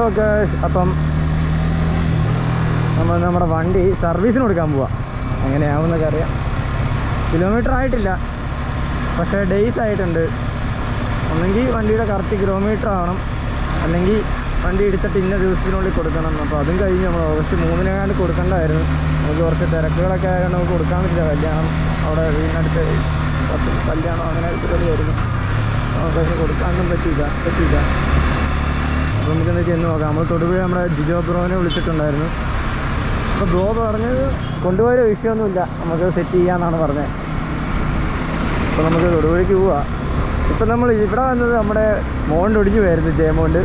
Okay. അപ്പം നമ്മുടെ വണ്ടി സർവീസിന് കൊടുക്കാൻ പോവാം. എങ്ങനെയാവുന്നൊക്കെ അറിയാം. കിലോമീറ്റർ ആയിട്ടില്ല, പക്ഷേ ഡേയ്സ് ആയിട്ടുണ്ട്. ഒന്നെങ്കിൽ വണ്ടിയുടെ കറക്റ്റ് കിലോമീറ്റർ ആവണം, അല്ലെങ്കിൽ വണ്ടി എടുത്തിട്ട് ഇന്ന ദിവസത്തിനുള്ളിൽ കൊടുക്കണം. അപ്പോൾ അതും കഴിഞ്ഞ് നമ്മൾ ഓഗസ്റ്റ് 3 കൊടുക്കേണ്ടതായിരുന്നു. നമുക്ക് കുറച്ച് തിരക്കുകളൊക്കെ ആയതുകൊണ്ട് നമുക്ക് കൊടുക്കാൻ പറ്റില്ല. കല്യാണം അവിടെ വീടിനടുത്ത് കല്യാണം അങ്ങനെ പരിപാടിയായിരുന്നു. നമുക്കതിന് കൊടുക്കാനൊന്നും പറ്റിയില്ല. അപ്പോൾ നമുക്കെന്താ ചെന്ന് നോക്കാം. നമ്മൾ തൊടുപുഴ നമ്മുടെ ജിജോ ബ്രോനെ വിളിച്ചിട്ടുണ്ടായിരുന്നു. അപ്പോൾ ബ്രോ പറഞ്ഞത് കൊണ്ടുപോയ വിഷയമൊന്നുമില്ല, നമുക്ക് സെറ്റ് ചെയ്യാമെന്നാണ് പറഞ്ഞത്. അപ്പോൾ നമുക്ക് തൊടുപുഴയ്ക്ക് പോവാം. ഇപ്പം നമ്മൾ ഇവിടെ വന്നത് നമ്മുടെ മോണ്ട് ഒടിഞ്ഞു പോയായിരുന്നു, ജയമോണ്ട്.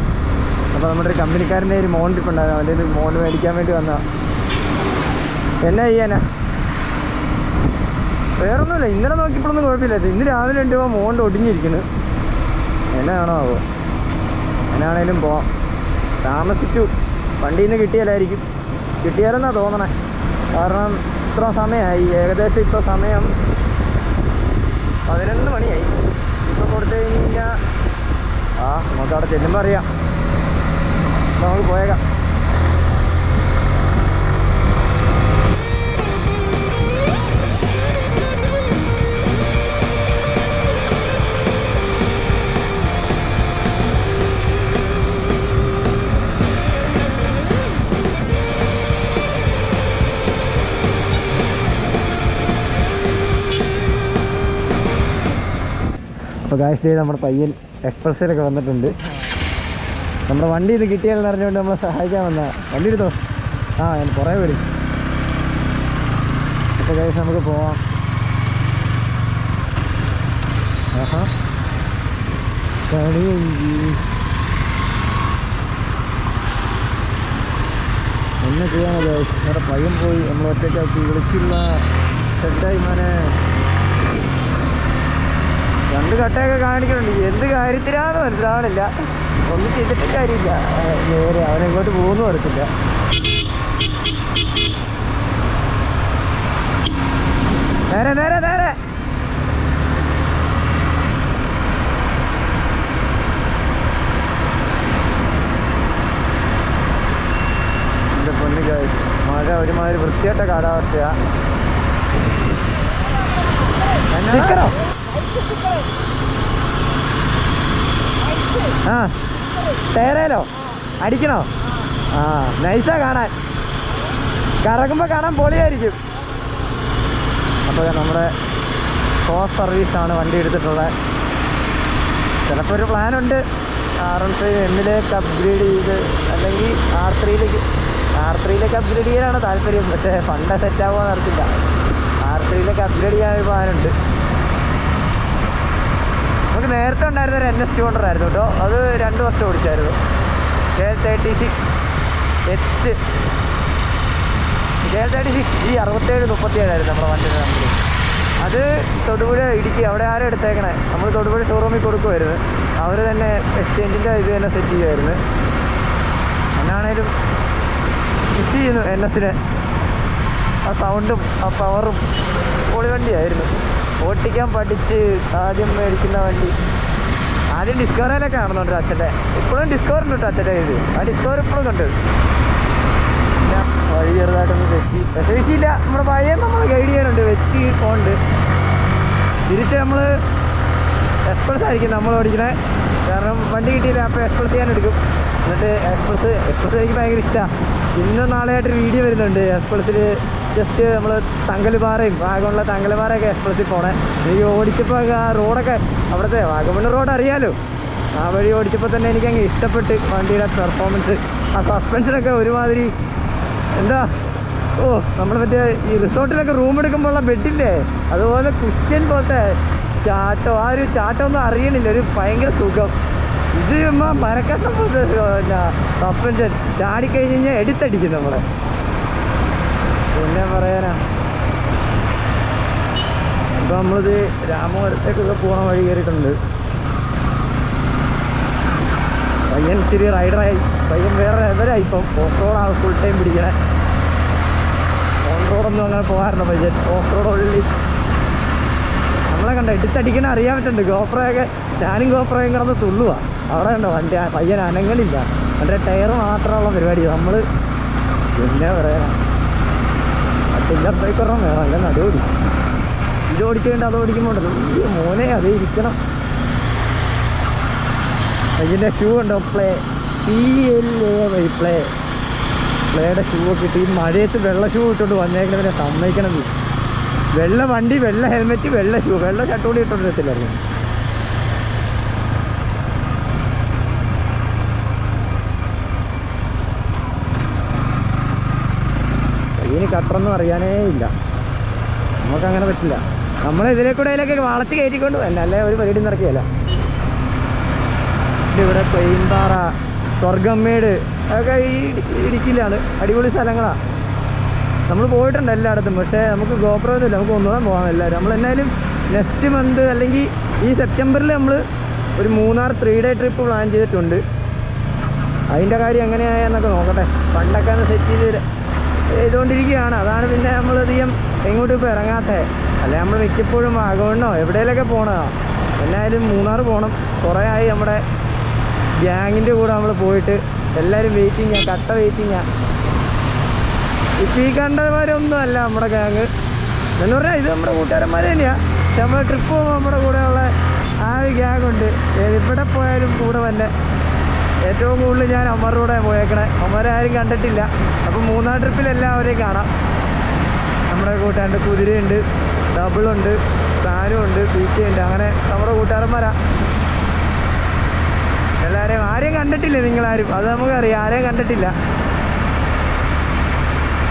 അപ്പോൾ നമ്മുടെ ഒരു കമ്പനിക്കാരൻ്റെ ഒരു മോണ്ട് ഇപ്പം ഉണ്ടായിരുന്നു. അവൻ്റെ ഒരു മോണ്ട് മേടിക്കാൻ വേണ്ടി വന്നതാണ്. എന്നാ ചെയ്യാനാ, വേറൊന്നുമില്ല. ഇന്നലെ നോക്കിയപ്പോഴൊന്നും കുഴപ്പമില്ല. ഇന്ന് രാവിലെ രണ്ടുമ്പോൾ മോണ്ട് ഒടിഞ്ഞിരിക്കുന്നു. എന്നാണോ ആവോ, എന്നാണേലും പോവാം. താമസിച്ചു, വണ്ടിയിൽ നിന്ന് കിട്ടിയാലായിരിക്കും. കിട്ടിയാലെന്നാണ് തോന്നണേ. കാരണം ഇത്ര സമയമായി, ഏകദേശം ഇപ്പോൾ സമയം 11 മണിയായി. ഇപ്പോൾ കൊടുത്തു കഴിഞ്ഞ് കഴിഞ്ഞാൽ നമുക്ക് അവിടെ ചെല്ലുമ്പോൾ അറിയാം. നമുക്ക് പോയേക്കാം. അപ്പോൾ ഗായ്സ് നമ്മുടെ പയ്യൻ എക്സ്പ്രസ്സിലൊക്കെ വന്നിട്ടുണ്ട്. നമ്മുടെ വണ്ടി ഇത് കിട്ടിയാലെന്ന് അറിഞ്ഞുകൊണ്ട് നമ്മളെ സഹായിക്കാൻ വന്നാൽ. വണ്ടി എടുത്തോ. ഞാൻ കുറേ വരും. അപ്പോൾ ഗായ്സ് നമുക്ക് പോവാം. എന്നെ ചെയ്യാനോ ഗായ്സ്. നമ്മുടെ പയ്യൻ പോയി നമ്മൾ ഒറ്റയ്ക്കാക്കി വിളിച്ചുള്ള സെറ്റായി മോനെ. 2 കട്ടയൊക്കെ കാണിക്കുന്നുണ്ട്. എന്ത് കാര്യത്തിലാണെന്ന് മനസ്സിലാവണില്ല. ഒന്നും ചെയ്തിട്ട് കാര്യമില്ല. നേരെ അവനെങ്ങോട്ട് പോകുന്നു വരത്തില്ല. നേരെ നേരെ നേരെ. എൻ്റെ പൊന്നു ഗായ്സ്, മഴ ഒരുമാതിരി വൃത്തിയായിട്ട കാലാവസ്ഥയാ. ചിക്കനോ? ടയറേലോ അടിക്കണോ? നൈസാ കാണാൻ, കറങ്ങുമ്പോൾ കാണാൻ പൊളിയായിരിക്കും. അപ്പോൾ നമ്മുടെ കോസ്റ്റ് സർവീസാണ് വണ്ടി എടുത്തിട്ടുള്ളത്. ചിലപ്പോൾ ഒരു പ്ലാനുണ്ട് R15 M-ലേക്ക് അപ്ഗ്രേഡ് ചെയ്ത്, അല്ലെങ്കിൽ R3യിലേക്ക് അപ്ഗ്രേഡ് ചെയ്യാനാണ് താല്പര്യം. പക്ഷേ ഫണ്ട് സെറ്റാകുമോ നടത്തില്ല. R3യിലേക്ക് അപ്ഗ്രേഡ് ചെയ്യാനൊരു പ്ലാനുണ്ട്. നമുക്ക് നേരത്തെ ഉണ്ടായിരുന്ന ഒരു NS200 ആയിരുന്നു കേട്ടോ. അത് 2 വർഷം ഓടിച്ചായിരുന്നു. K36 6737 ആയിരുന്നു നമ്മുടെ വണ്ടിയുടെ നമ്പർ. അത് തൊടുപുഴ ഇടുക്കി അവിടെ ആരും എടുത്തേക്കണേ. നമ്മൾ തൊടുപുഴ ഷോറൂമിൽ കൊടുക്കുമായിരുന്നു. അവർ തന്നെ എക്സ്ചേഞ്ചിൻ്റെ ഇത് തന്നെ സെറ്റ് ചെയ്യുമായിരുന്നു. എന്നാണേലും മിസ് ചെയ്യുന്നു NS-നെ. ആ സൗണ്ടും ആ പവറും പൊളി വണ്ടിയായിരുന്നു. ഓട്ടിക്കാൻ പഠിച്ച് ആദ്യം മേടിക്കുന്ന വണ്ടി. ആദ്യം ഡിസ്കവറിയിലൊക്കെ കാണുന്നുണ്ട് അച്ഛൻ്റെ. ഇപ്പോഴും ഡിസ്കവറിൻ്റെ കേട്ടോ അച്ഛൻ്റെ ഇത്. ആ ഡിസ്കവർ ഇപ്പോഴും കണ്ട്. പിന്നെ വഴി ചെറുതായിട്ടൊന്ന് വെച്ച് വിഷയില്ല. നമ്മുടെ പയ്യൻ നമ്മൾ ഗൈഡ് ചെയ്യാനുണ്ട്, വെച്ച് പോകുന്നുണ്ട്. തിരിച്ച് നമ്മൾ എക്സ്പ്രസ് ആയിരിക്കും നമ്മൾ ഓടിക്കണേ. കാരണം വണ്ടി കിട്ടിയില്ല. അപ്പോൾ എക്സ്പ്രസ് ചെയ്യാൻ എടുക്കും. എന്നിട്ട് എക്സ്പ്രസ് എനിക്ക് ഭയങ്കര ഇഷ്ടമാണ്. ഇന്നും നാളെയായിട്ടൊരു വീഡിയോ വരുന്നുണ്ട് എക്സ്പ്രസ്സിൽ. ജസ്റ്റ് നമ്മൾ തങ്കലുപാറയും വാഗമണ്ണുള്ള തങ്കലുപാറയൊക്കെ എക്സ്പ്രസ്സിൽ പോണേ. എനിക്ക് ഓടിച്ചപ്പോൾ ആ റോഡൊക്കെ അവിടുത്തെ വാഗമണ്ണ് റോഡ് അറിയാലോ. ആ വഴി ഓടിച്ചപ്പോൾ തന്നെ എനിക്കങ്ങ് ഇഷ്ടപ്പെട്ട് വണ്ടിയുടെ പെർഫോമൻസ്. ആ സസ്പെൻഷനൊക്കെ ഒരുമാതിരി എന്താ, നമ്മൾ മറ്റേ ഈ റിസോർട്ടിലൊക്കെ റൂം എടുക്കുമ്പോഴുള്ള ബെഡില്ലേ, അതുപോലെ കുഷ്യൻ പോലത്തെ ചാട്ടം. ആ ഒരു ചാട്ടമൊന്നും അറിയണില്ല, ഒരു ഭയങ്കര സുഖം. ഇത് മരക്കഷ്ടം പോലത്തെ സസ്പെൻഷൻ. ചാടിക്കഴിഞ്ഞ് കഴിഞ്ഞാൽ എടുത്തടിക്കും നമ്മളെ. പിന്നെ പറയാനാ. ഇപ്പം നമ്മളിത് രാമപുരത്തേക്കൊക്കെ പോകാൻ വഴി കയറിയിട്ടുണ്ട്. പയ്യൻ ഇച്ചിരി റൈഡറായി. പയ്യൻ വേറെ ലെവലായി. ഇപ്പം ഓഫ് റോഡാണ് ഫുൾ ടൈം പിടിക്കണേ. ഓൺ റോഡൊന്നും അങ്ങനെ പോകാറുണ്ട് പയ്യൻ. ഓഫ് റോഡ് ഉള്ളി നമ്മളെ കണ്ട എടുത്തടിക്കണ അറിയാൻ പറ്റുന്നുണ്ട്. ഗോപ്രയൊക്കെ ഞാനും ഗോപ്രയും കിടന്ന് തുള്ളുക. അവിടെ കണ്ടോ വണ്ടി പയ്യൻ അനങ്ങണില്ല. അതിൻ്റെ ടയർ മാത്രമുള്ള പരിപാടി. നമ്മൾ എന്നാ പറയാ, ടില്ലർ ബൈക്കൊരെണ്ണം വേണം, അല്ല നടുപടി. ഇത് ഓടിക്കേണ്ട അത് ഓടിക്കുമ്പോണ്ടല്ലോ മോനെ അതേ ഇരിക്കണം. ഇതിൻ്റെ ഷൂ ഉണ്ടോ, പ്ലേയുടെ ഷൂ ഒക്കെ ഇട്ട് ഈ മഴയത്ത് വെള്ള ഷൂ ഇട്ടുകൊണ്ട് വന്നേക്കണതിനെ സമ്മതിക്കണത്. വെള്ള വണ്ടി, വെള്ള ഹെൽമെറ്റ്, വെള്ള ഷൂ, വെള്ള ഷർട്ടുകൂടി ഇട്ടോണ്ടിരത്തില്ലായിരുന്നു. കയ്യിന് കട്ടറൊന്നും അറിയാനേ ഇല്ല, നമുക്കങ്ങനെ പറ്റില്ല. നമ്മളിതിലെ കൂടെയൊക്കെ വളച്ച് കയറ്റിക്കൊണ്ട് പോകല്ല, അല്ലേ ഒരു പരിപാടി നടക്കുകയല്ല. ഇവിടെ പെയിൻപാറ, സ്വർഗമ്മേട് അതൊക്കെ ഈ ഇടുക്കിയിലാണ്. അടിപൊളി സ്ഥലങ്ങളാണ്. നമ്മൾ പോയിട്ടുണ്ട് എല്ലായിടത്തും. പക്ഷേ നമുക്ക് ഗോപ്രമൊന്നുമില്ല, നമുക്ക് ഒന്നുകൂടെ പോകാം എല്ലാവരും. നമ്മൾ എന്തായാലും നെക്സ്റ്റ് മന്ത് അല്ലെങ്കിൽ ഈ സെപ്റ്റംബറിൽ നമ്മൾ ഒരു മൂന്നാർ 3 day ട്രിപ്പ് പ്ലാൻ ചെയ്തിട്ടുണ്ട്. അതിൻ്റെ കാര്യം എങ്ങനെയായെന്നൊക്കെ നോക്കട്ടെ. ഫണ്ടൊക്കെ ഒന്ന് സെറ്റ് ചെയ്തുകൊണ്ടിരിക്കുകയാണ്. അതാണ് പിന്നെ നമ്മളധികം എങ്ങോട്ടും ഇപ്പോൾ ഇറങ്ങാത്തത്. അല്ലെ നമ്മൾ മിക്കപ്പോഴും വാഗമണ്ണോ എവിടെയെങ്കിലൊക്കെ പോകണതാണ്. എന്നായാലും മൂന്നാർ പോകണം. കുറേ ആയി നമ്മുടെ ഗ്യാങ്ങിൻ്റെ കൂടെ നമ്മൾ പോയിട്ട്. എല്ലാവരും വെയിറ്റിങ്ങാണ്, കട്ട വെയിറ്റിങ്ങാണ്. ഇപ്പം ഈ കണ്ടവരൊന്നും അല്ല നമ്മുടെ ഗ്യാങ് എന്ന് പറഞ്ഞാൽ. ഇത് നമ്മുടെ കൂട്ടുകാരന്മാർ തന്നെയാണ്. പക്ഷെ നമ്മൾ ട്രിപ്പ് പോകുമ്പോൾ നമ്മുടെ കൂടെയുള്ള ആ ഒരു ഗ്യാങ് ഉണ്ട്. എവിടെ പോയാലും കൂടെ തന്നെ. ഏറ്റവും കൂടുതൽ ഞാൻ അമ്മരുടെ കൂടെ പോയേക്കണേ. അമ്മരെ ആരും കണ്ടിട്ടില്ല. അപ്പം മൂന്നാർ ട്രിപ്പിൽ എല്ലാവരെയും കാണാം. നമ്മുടെ കൂട്ടുകാരുടെ കുതിരയുണ്ട്, ഡബിളുണ്ട്, സാനുണ്ട്, പീച്ചയുണ്ട്. അങ്ങനെ നമ്മുടെ കൂട്ടുകാരന്മാരാണ് എല്ലാവരെയും. ആരെയും കണ്ടിട്ടില്ല നിങ്ങളാരും, അത് നമുക്കറിയാം. ആരെയും കണ്ടിട്ടില്ല.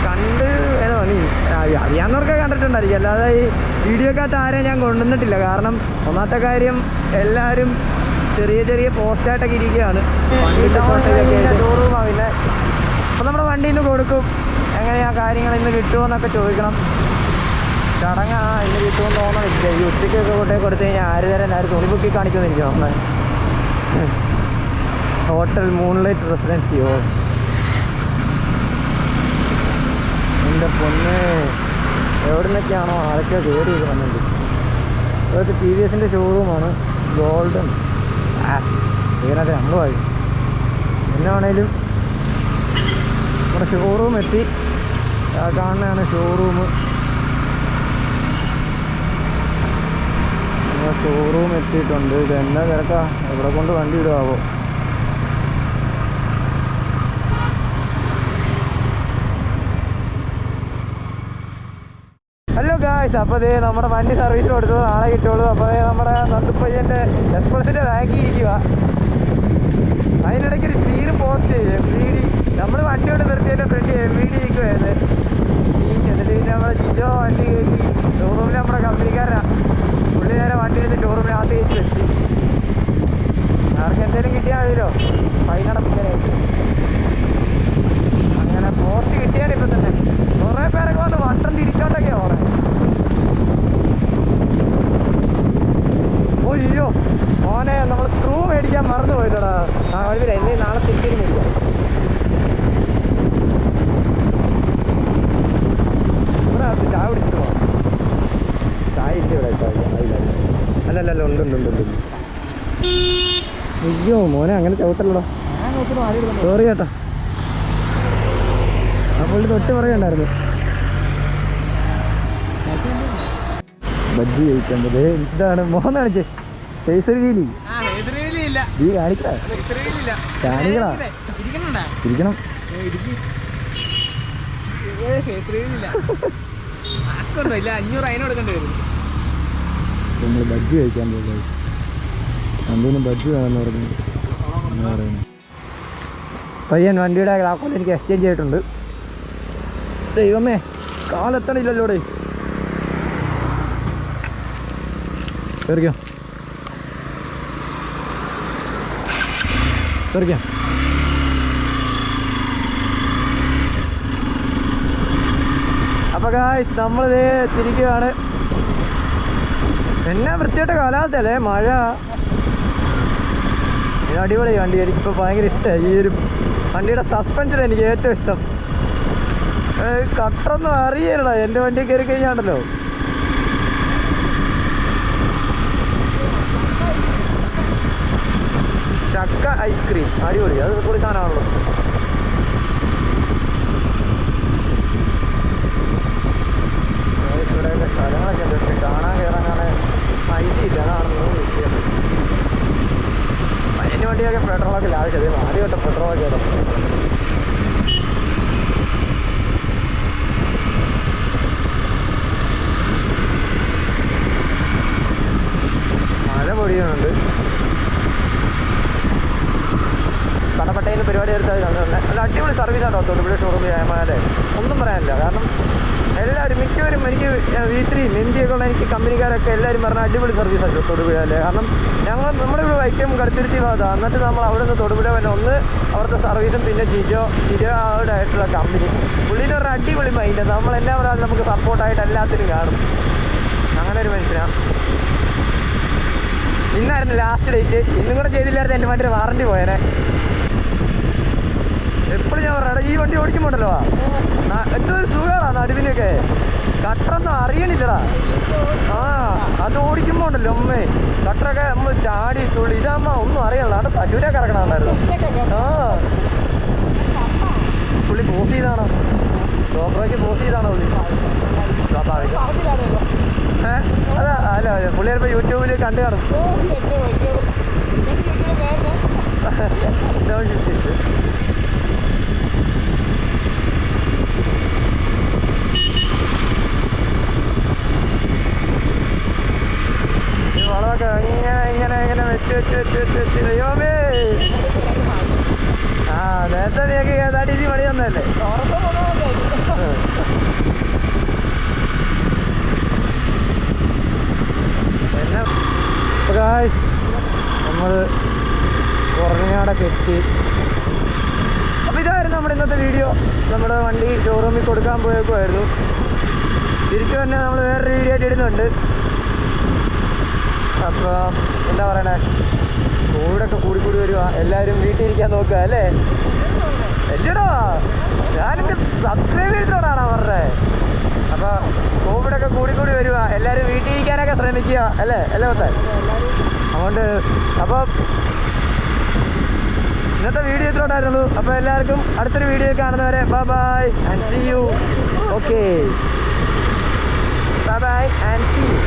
കണ്ട് ഏതോ നീ അറിയാവുന്നവർക്ക് കണ്ടിട്ടുണ്ടായിരിക്കും. അല്ലാതെ ഈ വീഡിയോക്കകത്ത് ആരെയും ഞാൻ കൊണ്ടുവന്നിട്ടില്ല. കാരണം ഒന്നാമത്തെ കാര്യം, എല്ലാവരും ചെറിയ ചെറിയ പോസ്റ്റായിട്ടൊക്കെ ഇരിക്കുകയാണ്. ഷോറൂമാണ്. പിന്നെ അപ്പം നമ്മുടെ വണ്ടിയിൽ നിന്ന് കൊടുക്കും. എങ്ങനെയാ കാര്യങ്ങൾ ഇന്ന് കിട്ടുമോയെന്നൊക്കെ ചോദിക്കണം. ചടങ്ങാ ഇന്ന് കിട്ടുമെന്ന് തോന്നണില്ല. ഈ ഉച്ചയ്ക്കൊക്കെ കൊണ്ടേ കൊടുത്തു കഴിഞ്ഞാൽ ആര് തരാൻ ആര് തുണിപ്പൊക്കി കാണിക്കുമെന്ന് എനിക്ക് തോന്നുന്നത്. ഹോട്ടൽ മൂൺലൈറ്റ് റെസിഡൻസിയോ എൻ്റെ പൊന്ന്, എവിടെ നിന്നൊക്കെയാണോ ആരൊക്കെ കയറി വന്നത്. അതൊക്കെ TVSൻ്റെ ഷോറൂമാണ്. ഗോൾഡൻ ഇതിനകത്ത് നമ്മൾ വായി എന്നാണേലും നമ്മുടെ ഷോറൂം എത്തി. കാണുന്നതാണ് ഷോറൂം. ഷോറൂം എത്തിയിട്ടുണ്ട്. ഇത് എന്നാ തിരക്കാ, എവിടെ കൊണ്ട് വണ്ടി ഇടുവാവോ. ഹലോ ഗായ്സ്, അപ്പോൾ അതേ നമ്മുടെ വണ്ടി സർവീസ് കൊടുത്തു. നാളെ കിട്ടുള്ളൂ. അപ്പോൾ അതേ നമ്മുടെ നന്ദുപ്പയ്യൻ്റെ എക്സ്പ്രസിൻ്റെ ബാക്കി ഇരിക്കുക. അതിനിടയ്ക്ക് ഒരു സ്പീഡ് പോസ്റ്റ് MVD. നമ്മൾ വണ്ടിയോട് നിർത്തിയതിൻ്റെ ഫ്രണ്ട് MVD ഇരിക്കുമായിരുന്നു. എന്നിട്ട് പിന്നെ നമ്മുടെ ജിജോ വണ്ടി കയറ്റി ഷോറൂമിൽ നമ്മുടെ കമ്പനിക്കാരനാണ്. പുള്ളി നേരെ വണ്ടി എടുത്ത് ഷോറൂമിനകത്ത് കയറ്റി വെച്ച്. ആർക്ക് എന്തെങ്കിലും കിട്ടിയാൽ മതിയല്ലോ ഫൈനടപ്പിക്കാനായിട്ട്. അങ്ങനെ പോസ്റ്റ് കിട്ടിയാണ് ഇപ്പം തന്നെ. കുറേ പേരൊക്കെ വന്ന് വട്ടം തിരിച്ചോണ്ടൊക്കെയാണ് ഓടെ. അയ്യോ മോനെ, നമ്മൾ സ്ക്രൂ മേടിക്കാൻ മറന്നു പോയില്ലടാ. എന്നെ നാളെ തിരിച്ചു മേടിക്കാം. ഇവിടെ ചായ കുടിച്ചിട്ട് പോകാം. ചായ ഇല്ല ഇവിടെ. അല്ലല്ല ഉണ്ട്. അയ്യോ മോനെ, അങ്ങനെ ചവിട്ടല്ലടാ. സോറി ചേട്ടാ. അപ്പോൾ തൊട്ട് പറയണ്ടായിരുന്നു. ബജ്ജി കഴിക്കുന്നത് ഇതാണ്. മോഹൻ കാണിച്ചേ ഫേസറിയില്ല. നീ കാണിക്കടാ, കാണിക്കടാ. ഇരിക്കണം. നമ്മൾ ബജ്ജി കഴിക്കാൻ പോകുന്നത്. എന്തെങ്കിലും ബജ്ജി വേണമെന്ന് പറഞ്ഞു. എന്താ പറയുന്നത്, പയ്യൻ വണ്ടിയുടെ ഗ്ലാക്കോട്ട് എനിക്ക് എക്സ്ചേഞ്ച് ചെയ്തിട്ടുണ്ട്. ദൈവമേ, കാലെത്തണില്ലല്ലോ. കയറിക്കാം. അപ്പോൾ ഗായ്സ്, നമ്മളിതേ തിരിക്കുകയാണ്. എന്നാ വൃത്തിയായിട്ട കാലാവസ്ഥയല്ലേ, മഴ. ഇത് അടിപൊളി വണ്ടി. എനിക്കിപ്പോൾ ഭയങ്കര ഇഷ്ടമായി ഈ ഒരു വണ്ടിയുടെ സസ്പെൻഷൻ. എനിക്ക് ഏറ്റവും ഇഷ്ടം. കട്ടറൊന്നും അറിയണ്ട. എൻ്റെ വണ്ടി കയറി കഴിഞ്ഞാണ്ടല്ലോ ചക്ക ഐസ്ക്രീം അടിപൊളി, അത് പൊളി സാധനമാണല്ലോ. ഇവിടെയൊക്കെ സ്ഥലങ്ങളൊക്കെ ഉണ്ട്, പക്ഷെ കാണാൻ കയറാനാണ് പൈസ ഇല്ല, അതാണ് മൂന്ന് വിഷയം. അതിന് വേണ്ടിയൊക്കെ പെട്രോളൊക്കെ ലാഭിച്ചത്, ആദ്യമായിട്ട് പെട്രോളൊക്കെ ഇടും. മഴ പൊടിയുന്നുണ്ട്. കടപ്പട്ടയിൽ പരിപാടി എടുത്താൽ കണ്ടു. അല്ല അടിപൊളി സർവീസാണോ തൊടുപുഴ ഷോറൂമിൽ ആയാലേ, ഒന്നും പറയാനില്ല. കാരണം എല്ലാവരും മിക്കവരും എനിക്ക് V3 നെഞ്ചിയൊക്കെ ഉള്ള എനിക്ക് കമ്പനിക്കാരൊക്കെ എല്ലാവരും പറഞ്ഞാൽ അടിപൊളി സർവീസാണ് തൊടുപുഴയിലെ. കാരണം നമ്മളിവിടെ വൈക്കം കടുത്തിരുത്തി ഭാഗത്താണ്. എന്നിട്ട് നമ്മൾ അവിടെ നിന്ന് തൊടുപുഴ വന്നെ ഒന്ന് അവിടുത്തെ സർവീസും പിന്നെ ജിജോയുടെ ആയിട്ടുള്ള കമ്പനി പുള്ളിൻ്റെ ഒരു അടിപൊളി മൈൻഡ്. നമ്മളെല്ലാം പറഞ്ഞാൽ നമുക്ക് സപ്പോർട്ടായിട്ട് എല്ലാത്തിനും കാണും. അങ്ങനെ ഒരു മനുഷ്യനാണ്. ഇന്നായിരുന്നു ലാസ്റ്റ് ഡേറ്റ്, ഇന്നും കൂടെ ചെയ്തില്ലായിരുന്നു എൻ്റെ വണ്ടിയുടെ വാറണ്ടി പോയേനെ. എപ്പോഴും ഞാൻ പറയാം ഈ വണ്ടി ഓടിക്കുമ്പോണ്ടല്ലോ ഏറ്റവും ഒരു സുഖമാണ് നടുവിനൊക്കെ, കട്ടറൊന്നും അറിയണില്ലടാ. ആ അത് ഓടിക്കുമ്പോ ഉണ്ടല്ലോ അമ്മേ, കട്ടറൊക്കെ നമ്മൾ ചാടി തുള്ളി, ഇതാകുമ്പോ ഒന്നും അറിയണല്ലോ. അവിടെ തല്ലൂരൊക്കെ ഇറക്കണമായിരുന്നു. ആ പുള്ളി പോസ് ചെയ്താണോ, ഡോക്ടറേക്ക് പോസ് ചെയ്താണോ പുള്ളി? സ്വാഭാവികം. അതാ അല്ല പുള്ളി ചിലപ്പോൾ യൂട്യൂബിൽ കണ്ടു കാണും. വളമൊക്കെ ഇങ്ങനെ വെച്ച് ദൈവമേ. ആ നേരത്തെ നീക്ക് ഏതാണ്ട് പണി തന്നല്ലേ. പിന്നെ നമ്മൾ കുറഞ്ഞാടൊക്കെ എത്തി. അപ്പോൾ ഇതായിരുന്നു നമ്മുടെ ഇന്നത്തെ വീഡിയോ. നമ്മുടെ വണ്ടി ഷോറൂമിൽ കൊടുക്കാൻ പോയേക്കുമായിരുന്നു. തിരിച്ചു തന്നെ നമ്മൾ വേറൊരു വീഡിയോ ആയിട്ട് ഇടുന്നുണ്ട്. അപ്പോൾ എന്താ പറയണേ, കോവിഡൊക്കെ കൂടിക്കൂടി വരിക, എല്ലാവരും വീട്ടിൽ ഇരിക്കാൻ നോക്കുക അല്ലേ. എല്ലടോ ഞാനെൻ്റെ സബ്സ്ക്രൈബ് ചെയ്തോടാണോ പറഞ്ഞത്. അപ്പോൾ കോവിഡൊക്കെ കൂടിക്കൂടി വരിക, എല്ലാവരും വീട്ടിൽ ഇരിക്കാനൊക്കെ ശ്രമിക്കുക അല്ലേ പത്തേ. അതുകൊണ്ട് അപ്പോൾ ഇന്നത്തെ വീഡിയോ ഇത്രയുണ്ടായിരുന്നുള്ളൂ. അപ്പോൾ എല്ലാവർക്കും അടുത്തൊരു വീഡിയോ കാണുന്നവരെ bye and see you. Okay, bye and see U.